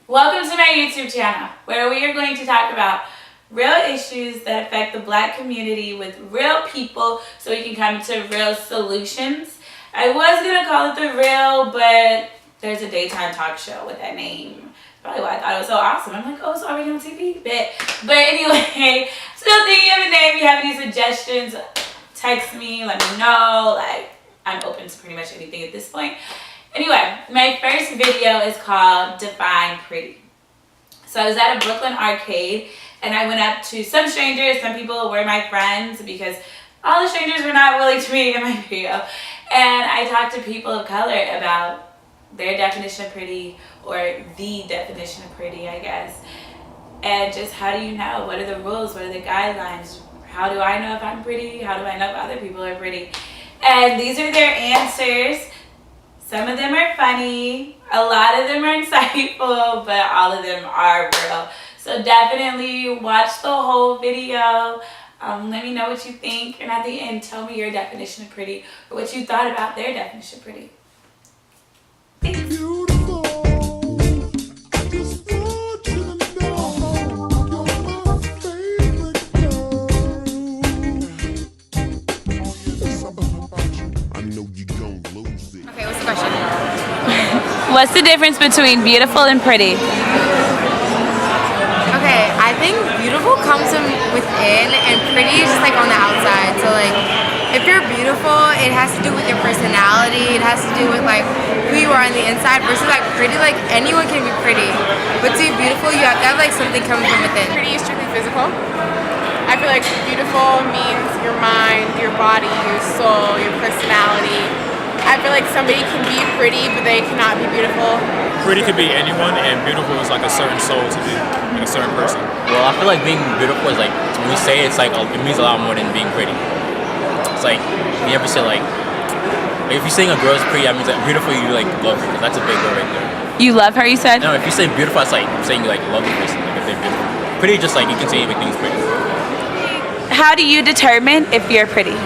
Welcome to my YouTube channel, where we are going to talk about real issues that affect the Black community with real people so we can come to real solutions. I was going to call it The Real, but there's a daytime talk show with that name. Probably why I thought it was so awesome. I'm like, oh, it's already on TV. But anyway, still thinking of a name. If you have any suggestions, text me, let me know. Like, I'm open to pretty much anything at this point. Anyway, my first video is called Define Pretty. So I was at a Brooklyn arcade and I went up to some strangers. Some people were my friends because all the strangers were not willing to meet in my video. And I talked to people of color about their definition of pretty, or the definition of pretty, I guess. And just how do you know? What are the rules? What are the guidelines? How do I know if I'm pretty? How do I know if other people are pretty? And these are their answers. Some of them are funny, a lot of them are insightful, but all of them are real. So definitely watch the whole video. Let me know what you think, and at the end, tell me your definition of pretty or what you thought about their definition of pretty. Thanks. What's the difference between beautiful and pretty? Okay, I think beautiful comes from within and pretty is just like on the outside. So like, if you're beautiful, it has to do with your personality. It has to do with like who you are on the inside versus like pretty. Like anyone can be pretty, but to be beautiful, you have to have like something coming from within. Pretty is strictly physical. I feel like beautiful means your mind, your body, your soul, your personality. I feel like somebody can be pretty, but they cannot be beautiful. Pretty could be anyone, and beautiful is like a certain soul to be, like a certain person. Well, I feel like being beautiful is like, when we say it's like, it means a lot more than being pretty. It's like, you ever say like if you're saying a girl's pretty, that means like beautiful, you like love her, because that's a big word right there. You love her, you said? No, if you say beautiful, it's like saying you like love the person, like if they're beautiful. Pretty, just like you can say anything's pretty. How do you determine if you're pretty?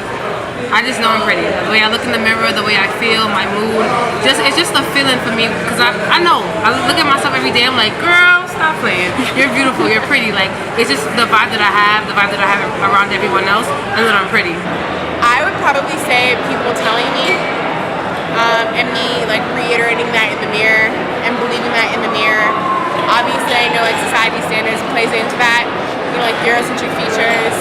I just know I'm pretty. The way I look in the mirror, the way I feel, my mood. It's just a feeling for me, because I know. I look at myself every day, I'm like, girl, stop playing. You're beautiful, you're pretty. Like, it's just the vibe that I have, around everyone else, and that I'm pretty. I would probably say people telling me, and me like reiterating that in the mirror and believing that in the mirror. Obviously, I know like society standards plays into that. You know, like Eurocentric features.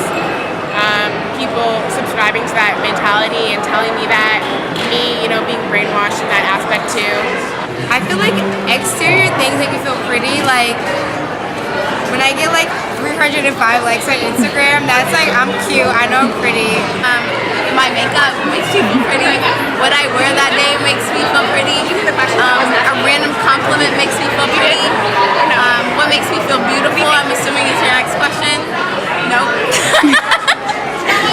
People subscribing to that mentality and telling me that, me, you know, being brainwashed in that aspect too. I feel like exterior things make me feel pretty. Like when I get like 305 likes on Instagram, that's like I'm cute. I know I'm pretty. My makeup makes me feel pretty. What I wear that day makes me feel pretty. A random compliment makes me feel pretty. What makes me feel beautiful? I'm assuming is your next question. Nope.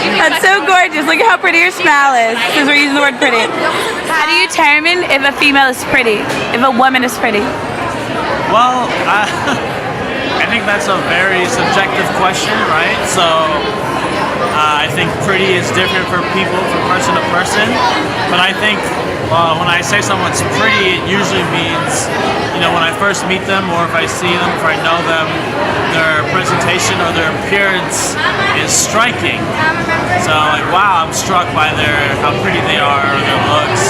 That's so gorgeous. Look at how pretty your smile is, since we're using the word pretty. How do you determine if a female is pretty, if a woman is pretty? Well, I think that's a very subjective question, right? So I think pretty is different for people, from person to person. But I think when I say someone's pretty, it usually means, you know, when I first meet them, or if I see them, if I know them, their presentation or their appearance is striking. So like, wow, I'm struck by how pretty they are, or their looks.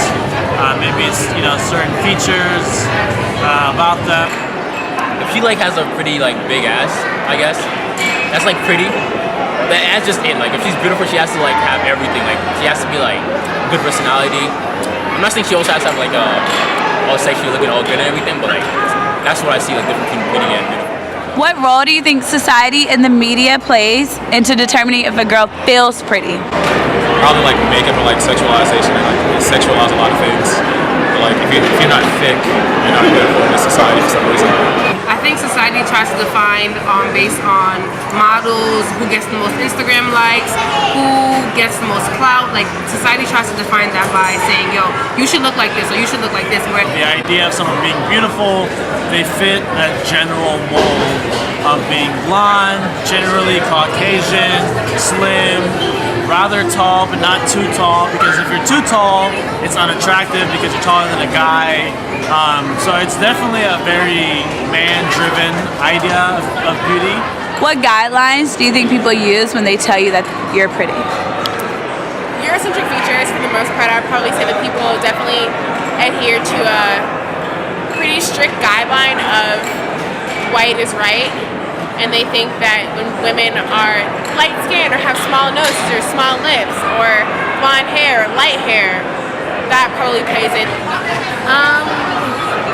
Maybe it's, you know, certain features about them. If she like has a pretty like big ass, I guess, that's like pretty. The ass just in, like if she's beautiful, she has to like have everything. Like she has to be like good personality. I'm not saying she also has to have like all sexually looking all good and everything, but like that's what I see, like different between pretty and beautiful. What role do you think society and the media plays into determining if a girl feels pretty? Probably like makeup and like sexualization, and like it sexualize a lot of things. But like if you're not thick, you're not good for the society for some reason. I think society tries to define based on models, who gets the most Instagram likes, who gets the most clout. Like society tries to define that by saying, yo, you should look like this or you should look like this. Where The idea of someone being beautiful, they fit that general mold of being blonde, generally Caucasian, slim, rather tall but not too tall, because if you're too tall, it's unattractive because you're taller than a guy. So it's definitely a very man-driven idea of beauty. What guidelines do you think people use when they tell you that you're pretty? Eurocentric features, for the most part, I'd probably say that people definitely adhere to a pretty strict guideline of white is right, and they think that when women are light-skinned or have small noses or small lips or blonde hair or light hair, that probably plays in.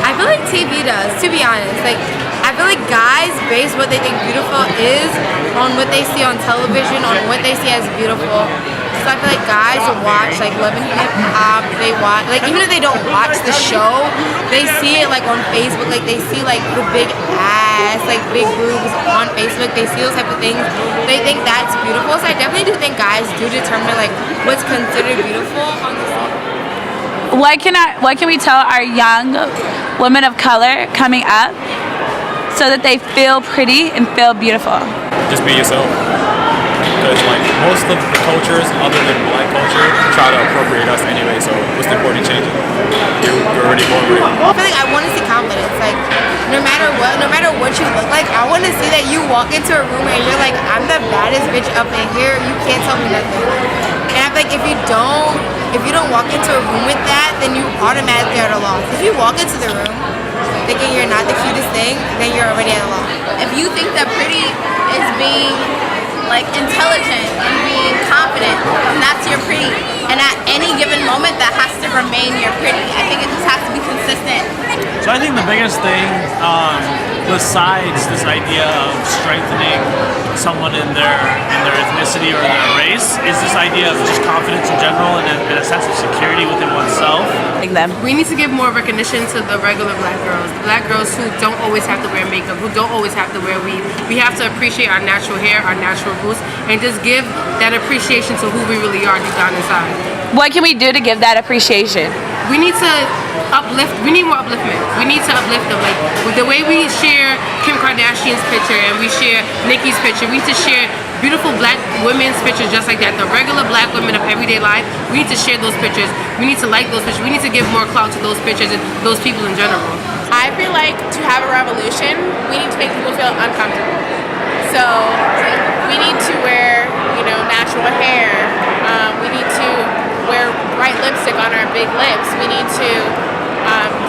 I feel like TV does, to be honest. Like, I feel like guys base what they think beautiful is on what they see on television, on what they see as beautiful. So I feel like guys watch like Love and Hip Hop. They watch, like, even if they don't watch the show, they see it like on Facebook. Like, they see like the big ass, like big boobs on Facebook. They see those type of things. They think that's beautiful. So I definitely do think guys do determine like what's considered beautiful on the scene. What can we tell our young women of color coming up so that they feel pretty and feel beautiful? Just be yourself. Because like most of the cultures other than black culture try to appropriate us anyway, so what's the point in changing? You're already born with it. I feel like I want to see confidence. Like, no matter what you look like, I want to see that you walk into a room and you're like, I'm the baddest bitch up in here. You can't tell me nothing. And I feel like if you don't walk into a room with that, then you automatically are at a loss. If you walk into the room thinking you're not the cutest thing, then you're already at a loss. If you think that pretty is being like intelligent and being confident, and that's your pretty. And at any given moment, that has to remain your pretty. I think it just has to be consistent. So I think the biggest thing, besides this idea of strengthening someone in their ethnicity or their race, is this idea of just confidence in general and a sense of security within oneself. We need to give more recognition to the regular black girls. Black girls who don't always have to wear makeup, who don't always have to wear weave. We have to appreciate our natural hair, our natural roots, and just give that appreciation to who we really are deep down inside. What can we do to give that appreciation? We need to uplift, we need more upliftment. We need to uplift them. Like, with the way we share Kim Kardashian's picture and we share Nicki's picture, we need to share beautiful black women's pictures just like that. The regular black women of everyday life, we need to share those pictures. We need to like those pictures. We need to give more clout to those pictures and those people in general. I feel like to have a revolution, we need to make people feel uncomfortable. So we need to wear, natural hair. We need to wear bright lipstick on our big lips. We need to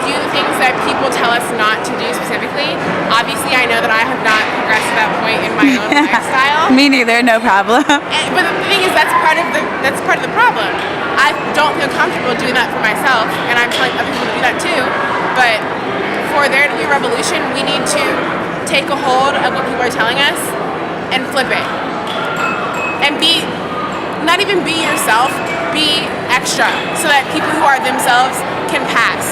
do the things that people tell us not to do specifically. Obviously, I know that I have not progressed to that point in my own lifestyle. Me neither, no problem. But the thing is, that's part of the problem. I don't feel comfortable doing that for myself, and I'm telling other people to do that too. But for there to be a revolution, we need to take a hold of what people are telling us and flip it. And not even be yourself, be extra, so that people who are themselves can pass.